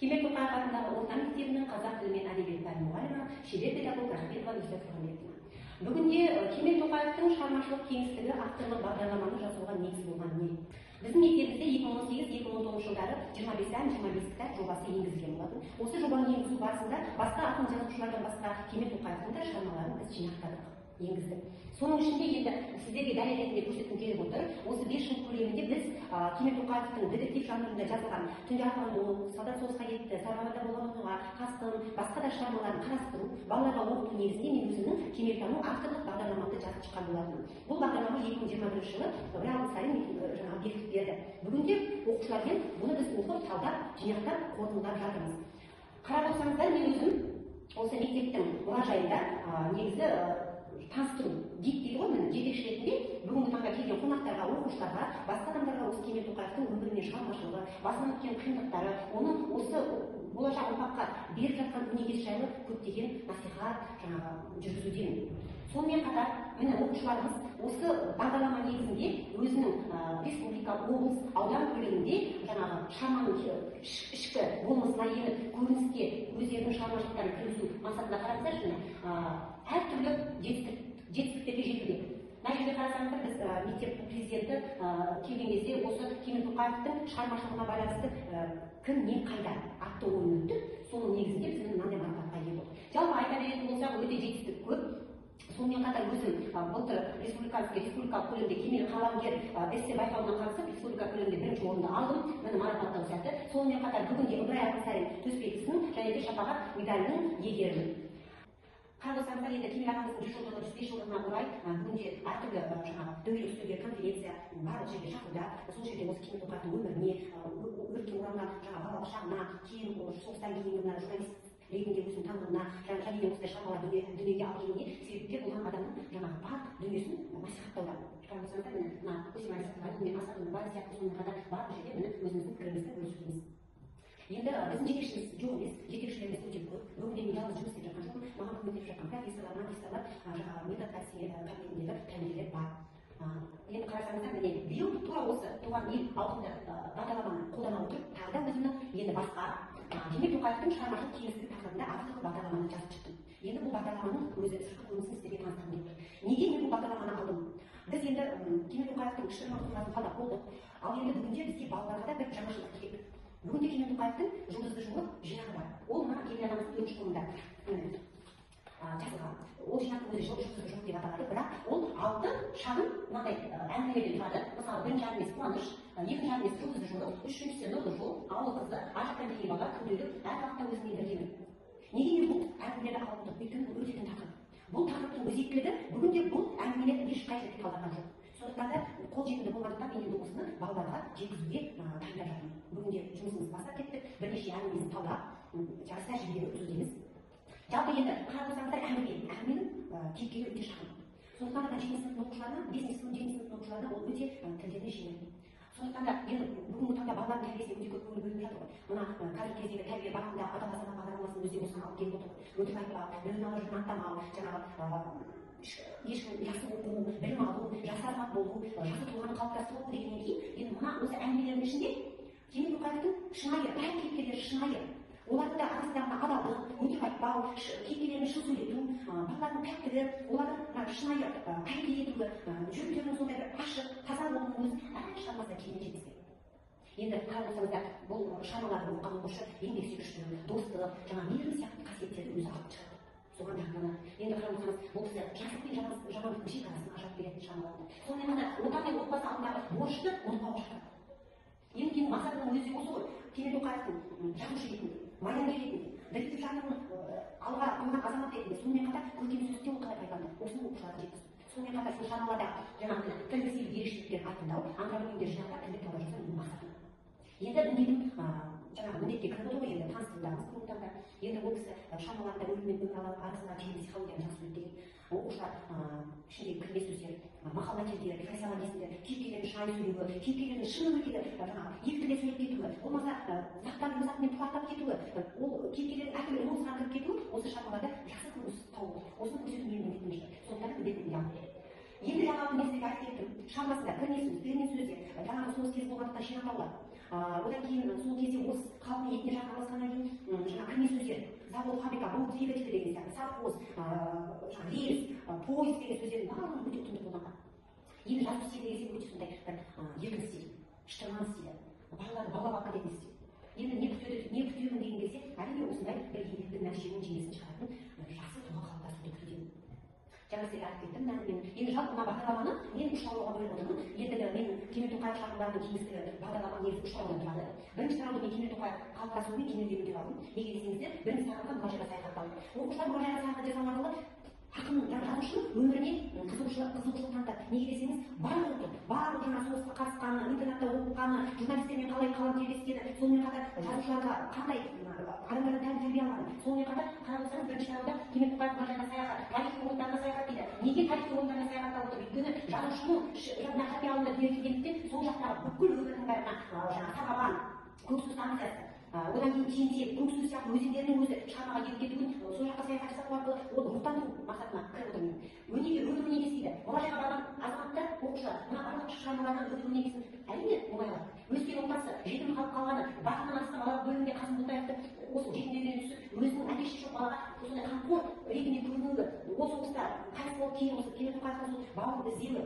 Кемел Тоқаев атындағы орта мектебінің қазақ тілі мен әдебиет пәні мұғалімі, шебер педагог Рахметова Нүсрет Құрметовна. Бүгінде Кемел Тоқаевтың шығармашылық кеңістігі авторлық бағдарламаны жазуға негіз болған не? Біздің мектебімізде 2018-2019 жылдары 25 ән, 25 кітап жобасы енгізілген болатын. Осы жобаны енгізу барысында басқа ақын жазушылардан басқа Кемел Тоқаевтың да шығармаларын біз жинақтадық, енгіздік. Соның ішінде енді сіздерге дәлел ретінде көрсеткім келіп отыр. Осы 5 жыл көлемінде біз Кемел Тоқаевтың детектив жанрында жазылған Түнде атқан оқ, Солдат соғысқа кетті, Сарыағашта болған оқиға, Қасқын, басқа да шығармаларын қарастыру, балаларға оқыту негізінде мен өзімнің кемелтану авторлық бағдарламамды жазып шыққан болатынмын. Бұл бағдарлама 2021 жылы бір ай сайын жаңағы бекітіп берді. Бүгінде оқушылармен бұны біз оқып, талдап, жинақтап, қорытындылап жатырмыз. Қарап отырсаңыздар, мен өзім осы мектептің мұражайында негізі таныстыру гид дейді ғой, міне жетекші ретінде бүгінгі таңда келген қонақтарға, оқушыларға, басқа адамдарға осы Кемел Тоқаевтың өмірі мен шығармашылығы, басынан өткен қиындықтары, оның осы болашақ ұрпаққа беріп жатқан өнегесі жайлы көптеген насихат жүргізудемін. Сонымен қатар, міне оқушыларымыз осы бағдарлама негізінде өзінің республика, облыс, аудан көлемінде жаңағы шығарманың ішкі болмысына еніп, көрініске өздерінің шығармашылықтарын кіргізу мақсатында қараңыздаршы, әртүрлі жетістіктерге жетуде. Мына жерде қарасаңыздар, біз мектеп президенті келген кезде осы Кемел Тоқаевтың шығармашылығына байланысты кім не қайда атты ойын өттік. Соның негізінде біз мынандай марапатқа ие болдық. Жалпы айта беретін болсақ, өте жетістік көп. Сонымен қатар өзім былтыр республикалық көлемде Кемел қаламгер эссе байқауына қатысып, республика көлемде бірінші орынды алдым. Мені марапаттау сәтті. Сонымен қатар бүгінде Ыбырай Алтынсарин Төсбелгісінің және де Шапағат медалінің иегерімін. Қарап отырсаңыздар, енді Кемел ағамыздың 100 жылдығы, 105 жылдығына орай бүгінде әртүрлі дөңгелек үстелдер, конференция барлық жерге шақыруда, сол жерде осы Кемел Тоқаевтың өміріне, өртке оранған балалық шағына, кейін соғыстан кейінгі журналист ретінде өзінің танылуына, және де осындай шығармалар дүниеге алып келуіне себепкер болған адамның бар дүниесін насихаттауда. Қарап отырсаңыздар, мына Көсем Алисатова мен Асқар Өмірбаев сияқты сонымен қатар барлық жерде міне өзіміздің пікірімізді бөлісудеміз. Енді біздің жетекшіміз жоқ емес, жетекшілеріміз өте көп. Бүгінде мен жалғыз жұмыс істеп жатқан жоқпын. Маған көмектесіп жатқан профессорлар, магистрлар, метод кабинетіндегі тәлімгерлер бар. Енді қарасаңыздар, міне биыл тура осы туған ел ауқымды бағдарламаны қолдана отырып, тағы да өзімнің енді басқа Кемел Тоқаевтың шығармашылық кеңістігі тақырыбында авторлық бағдарламаны жазып шықтым. Енді бұл бағдарламаның өзі сыртқы көрінісін сіздерге таныстырғым келіп тұр. Неге мен бұл бағдарламаны алдым? Біз енді Кемел Тоқаевтың шығармашылығын талдап болдық. Ал енді бүгінде бізге балаларға да бір жаңашылдық керек. Бүгінде Кемел Тоқаевтың жұлдызды жолы жинағы бар. Ол мына Кемел ағамыздың 4 томында жазылған. Ол жинақтың өзі жұлдызды жол деп аталады, бірақ ол 6 шағын мынандай әңгімелерден тұрады. Мысалы, бірінші әңгімесі қуаныш, екінші әңгімесі жұлдызды жолы, үшіншісі нұрлы жол, ауыл қызы, ар жақтан келген бала, күнделік, әр уақытта өзімен біргемін. Неге мен бұл әңгімелерді алдым? Өйткені бұл өте тақырып. Бұл тақырыптың өзектілігі бүгінде бұл әңгімелер ешқай жерде талданған жоқ. Сондықтан да қолжетімді болғандықтан мен енді осыны балаларға жеткізуге дайындап жатырмын. Бүгінде жұмысымызды бастап кеттік, бірнеше әңгімесін талдап, жарыс тәжірибені өткізудеміз. Жалпы енді қарап отырсаңыздар, әңгіменің кейіпкері өте шағын. Сондықтан да 7 сынып оқушыларына, 5 сынып, 7 сынып оқушыларына ол өте тілдеріне жеңіл. Сондықтан да енді бүгінгі таңда балалардың тәрбиесіне өте көп көңіл бөлініп жатыр ғой. Мына қазіргі кездегі тәрбие бағытында ата-баба сана бағдарламасының өзі осыны алып келіп отыр. Өтіп айтпау, білім алу жұрнан аттамау, жаңағы ешкім жақсы оқу, білім алу, жасы азамат болу, жақсы тұлғаны қалыптастыру дегеннен кейін, енді мына осы әңгімелердің ішінде Кемел Тоқаевтың шынайы, бәрі кейіпкерлері шынайы. Олардың да арасындағы адалдық, өтіп айтпау, кейіпкерлерін шын сөйлету, балалардың пәктігі, олардың шынайы тәрбие етуі, жүректерінің сондай бір ашық, таза болуының өзі әр шығармасында келген жеткізген. Енді қарап отырсаңыздар, бұл шығармаларды оқыған оқушы еңбексүйгіштік, достық, мейірім сияқты қасиеттерді өзі алып шығады. Соған жақынданады. Енді қарап отырсаңыз, бұл кісі жақсылық пен жамандықтың шекарасын ажыратып беретін шығармалар. Сонымен қатар отан мен отбасы алдындағы борышты ұмытпауға шақырады. Енді мақсатының өзі осы ғой. Кемел Тоқаевтың жазушы ретінде, майдангер ретінде, детектив жанрын алға қойған азамат ретінде, сонымен қатар көркем сөзде ол қалай пайдаланды, осыны оқушыларға жеткізді. Сонымен қатар сол шығармаларда жаңағы тілдік стиль ерекшеліктерін айқындау, антропологиялық жинақтап тілдік талдау жасау бұл мақсатым. Енді жаңағы міндетке кіріп отыр ғой, енді таныстырудамыз бүгінгі таңда. Енді ол кісі шығармаларында өлім мен өмір арасындағы терең психологияны жақсы зерттеген. Оқушылар ішіндегі кірме сөздер, мақал мәтелдер, пикассоның кейіпкерлердің шынайы сөйлеуі, кейіпкерлердің шын өмірдегі екі тілде сөйлеп кетуі, болмаса заттардың затымен тұрақтап кетуі, ол кейіпкерлердің әртүрлі эмоцияға кіріп кетуі осы шығармаларда жақсы көрініс тауып отыр. Осыны көрсету менің міндетім шығар. Сондықтан міндетімді алып. Енді жаңағы мен сізге айтып кеттім, шығармасында кірме сөз, перемен сөздер, жаңағы соғыс кезі болғандықтан жинақтаулар. Одан кейін сол кезде орыс халқының етіне жақын араласқаннан завод, фабрика, бұл двигатель деген сияқты, совхоз, рельс, поезд деген сөздердің барлығын өте ұтымды қолданған. Енді жазу стилі деген өте сондай бір еркін стиль, шытырман стилі, балаларды баурап алып кететін стиль. Енді не күтемін деген кезде, әрине осындай бір еңбектің нәтижесінің жемісін шығаратын жақсы тұлға қалыптасуды күтудемін. Жаңа сізге айтып кеттім, мен енді жалпы мына бағдарламаны мен 3 тарауда бөліп отырмын. Ендігі мен Кемел Тоқаев шағымдарының кеңістігі бағдарламаның негізі 3 тараудан тұрады. Бірінші тарауды мен Кемел Тоқаев қалыптасуы мен кемелдеуін деп алдым. Неге десеңіздер, бірінші тарауға мұражайға саяхатталды. Оқушылар мұражайға саяхат жасау арқылы ақынның жазушының өміріне қызығушылық танытады. Неге десеңіз, барлық жаңа соғысқа қатысқаны, интернатта оқығаны, журналистермен қалай қалам тербескені, сонымен қатар жазушыларға қандай адамдардан тәрбие алған. Сонымен қатар қарап отырсаңыз, бірінші тарауда Кемел Тоқаев мұражайға саяхат, тарихи орындарына саяхат дейді. Неге тарихи орындарына саяхаттап отыр? Өйткені жазушының хаттиялығында берілгендіктен сол жақтағы бүкіл өмірінің бәрі Сарғабан, Көксу станциясы, одан кейін Тентек, Көксу сияқты өзендердің өзі шығармаға еніп кетуін сол жаққа саяхат жасау арқылы ол рухтандыру мақсатына кіріп отырмын. Өмірі не істейді? Мұражайға барған азаматтар, оқушылар, мына барлық шығармалардан өмірі негізін әрине оңай алады. Өскен отбасы, жетім қалып қалғаны, басынан астына бала бөлімде Қасым Ботаевты осы жетімдерден түсіп, өзінің әке-шешесі жоқ балаға осындай қамқор ретінде көрінуі, ол соғыста қайтыс болып кейін осы Кемел Тоқаевтың сол бауыр іздеуі,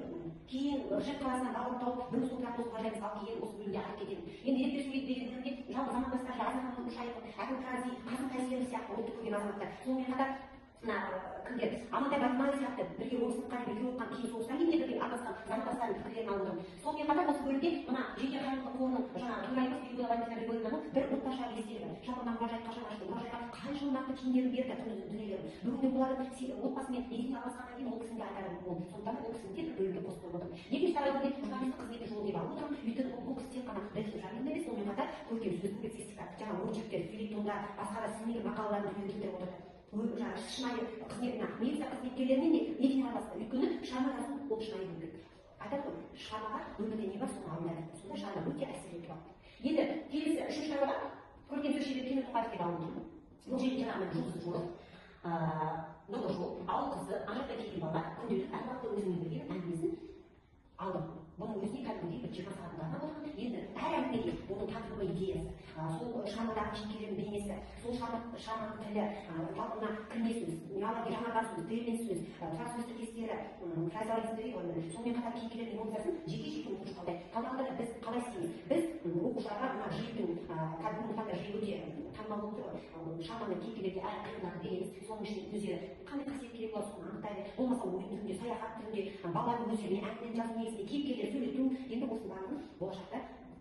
кейін Жыр қаласынан бауыр тауып, бір сұлтан мұражайымызға алып келгенін осы бөлімде айтып кетемін. Енді ерте сөйлейді дегенде жалпы замандастары Әзірхан Нұршайықов, Әбіл Тарази, Қасым Қайсенов сияқты ұлтты көрген азаматтар. Сонымен қатар кімдер Амантай Батманов сияқты бірге орысқа бірге оқыған, кейін соғыстан кейін бірге араласқан замандастардың пікірлерін алып отырмын. Сонымен қатар осы бөлімде мына жеке қайырымдылық қорының жаңағы төрайымыз Бибігүл Валентина Григорьевнаның бір отбасы естелігі. Жалпы мұражай қашан ашты, мұражайға қанша нақты киімдерін берді, дүниелерін. Бүгінде бұлардың отбасымен еден араласқаннан кейін ол кісінің де айтарым болды. Сондықтан ол кісіні де бөлімге қосып қойып отырмын. Екінші тарауды журналистік қызметі жолы деп алып отырмын. Өйткені бұл кісі тек қана білім жайында емес, сонымен қатар көркем сөз, публицистика, жаңағы очерктер, фельетондар, басқа да сыни мақалалардың түрін келтіріп отырды. Шынайы қызметіне, милиция қызметкерлерінен де етене араласты. Өйткені шығарма жазу ол шынайы еңбек. Айтады ғой, шығармаға өмірде не бар, соны алынады. Сонда шығарма өте әсер етіп алды. Енді келесі үшінші тарауға көркем сөз шебері Кемел Тоқаев деп алып отырмын. Бұл жерде жаңағы жұлдызды жолы, нұрлы жол, ауыл қызы, аңырақта келген бала, күнделік әр уақытта өзімен бірге әңгімесін алдым. Бұның өзіне кәдімгідей бір 20 сағаттың арнап отырған. Енді әр әңгімеде оның тақырыбы, идеясы, сол шығармадағы кейіпкердің бейнесі, сол шығарманың тілі, жалпына кірме сөз, жаңарған сөз, тірелген сөз, тұрақ сөз тіркестері, фразеологизм дейді ғой, сонымен қатар кейіпкерлердің эмоциясын жеке оқушы талдағанда біз қалай істейміз? Біз оқушыларға мына жүйелдің кәдімгі мұхтар жүйе өте танымал болып тұр ғой. Шығарманың кейіпкерлерге әр қиындығы береміз, соның ішінде өздері қандай қасиет керек болады, соны анықтайды. Болмаса ойын түрінде, саяхат түрінде, балалардың өздеріне әңгіме жазу негізінде кейіпкерлер сөйлету, енді осының барлығын болашақта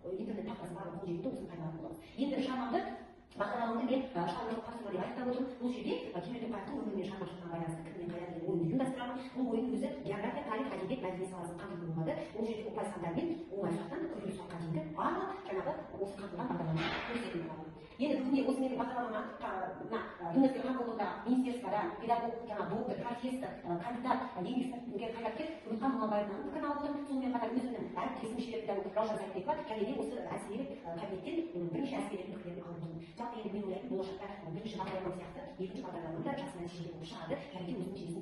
интернет тақтасы барлығы қолжетімді осыны пайдаланатын боламыз. Енді шығармамды бағдарламамды мен шығармашылық тапсырма деп айтып отырмын. Бұл жерде Кемел Тоқаевтың өмірі мен шығармашылығына байланысты кімнен қайда деген ойын ұйымдастырамын. Бұл ойын өзі география, тарих, әдебиет, мәдениет саласын қамтитын болады. Ол жерде ұпай сандармен оңай сұрақтан күрделі сұраққа дейінгі барлық жаңағы осы қамтылған бағдарламаны көрсететін боламын. Енді бүгінде осы менің бағдарламама ЮНЕСКО қамқорлығында министерствода педагог, жаңа доктор, профессор, кандидат, еңбек сіңірген қайраткер Үмітхан Мұңалбаеваның пікірін алып отырмын. Сонымен қатар өзімнің әріптесім шебер педагог Раушан Сайтбекова және де осы әскери кабинеттен бірнеше әскерилердің пікірлерін алып отырмын. Жалпы енді мен ойлаймын, болашақта бірінші бағдарлама сияқты екінші бағдарламада жақсы нәтижелер болып шығады және де өзінің